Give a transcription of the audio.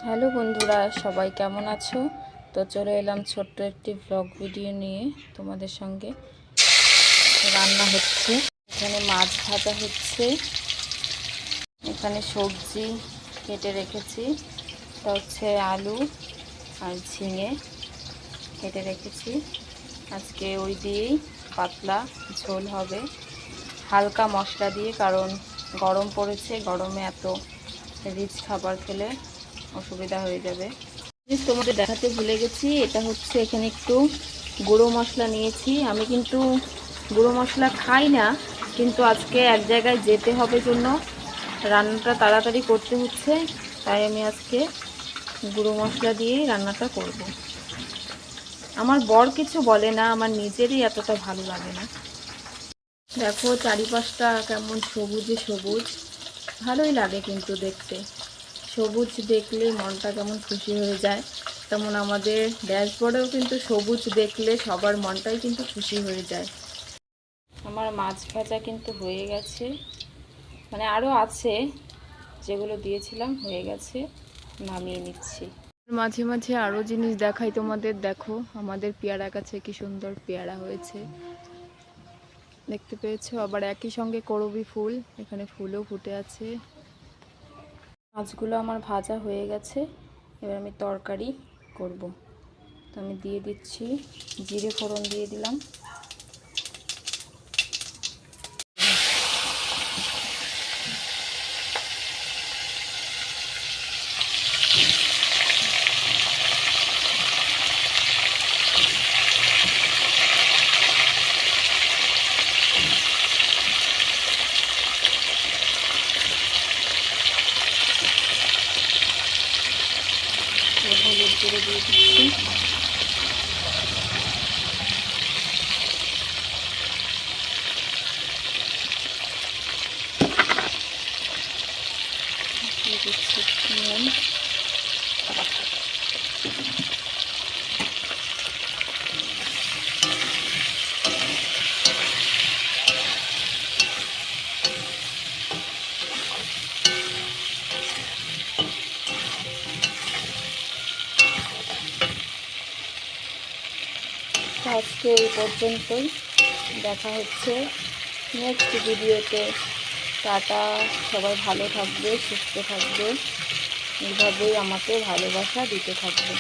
Hello বন্ধুরা, সবাই কেমন আছো? তো চলে এলাম ছোট্ট একটি ব্লগ ভিডিও নিয়ে তোমাদের সঙ্গে। রান্না হচ্ছে, এখানে মাছ ভাজা হচ্ছে, এখানে সবজি কেটে রেখেছি, এটা হচ্ছে আলু আর ঝিঙে কেটে রেখেছি। আজকে ওই দিয়েই পাতলা ঝোল হবে, হালকা মশলা দিয়ে, কারণ গরম পড়েছে, গরমে এত রিচ খাবার খেলে অসুবিধা হয়ে যাবে। তোমাদের দেখাতে ভুলে গেছি, এটা হচ্ছে এখানে একটু গুঁড়ো মশলা নিয়েছি। আমি কিন্তু গুঁড়ো মশলা খাই না, কিন্তু আজকে এক জায়গায় যেতে হবে জন্য রান্নাটা তাড়াতাড়ি করতে হচ্ছে, তাই আমি আজকে গুঁড়ো মশলা দিয়েই রান্নাটা করব। আমার বর কিছু বলে না, আমার নিজেরই এতটা ভালো লাগে না। দেখো চারিপাশটা কেমন সবুজে সবুজ, ভালোই লাগে কিন্তু দেখতে। সবুজ দেখলেই মনটা কেমন খুশি হয়ে যায়, তেমন আমাদের ড্যাশবোর্ডেও কিন্তু সবুজ দেখলে সবার মনটাই কিন্তু খুশি হয়ে যায়। আমার মাছ ভাজা কিন্তু হয়ে গেছে, মানে আরও আছে, যেগুলো দিয়েছিলাম হয়ে গেছে, নামিয়ে নিচ্ছি। মাঝে মাঝে আরও জিনিস দেখাই তোমাদের। দেখো আমাদের পেয়ারা গাছে কি সুন্দর পেয়ারা হয়েছে, দেখতে পেয়েছো? আবার একই সঙ্গে করবি ফুল, এখানে ফুলও ফুটে আছে। মাছগুলো আমার ভাজা হয়ে গেছে, এবার আমি তরকারি করব। তো আমি দিয়ে দিচ্ছি জিরে ফোড়ন, দিয়ে দিলাম। হলুদ গুঁড়ো দিয়ে দিচ্ছি, দিয়ে দিচ্ছি নুন। আজকে এই পর্যন্তই, দেখা হচ্ছে নেক্সট ভিডিওতে। টাটা, সবাই ভালো থাকবে, সুস্থ থাকবে, এইভাবেই আমাকে ভালোবাসা দিতে থাকবে।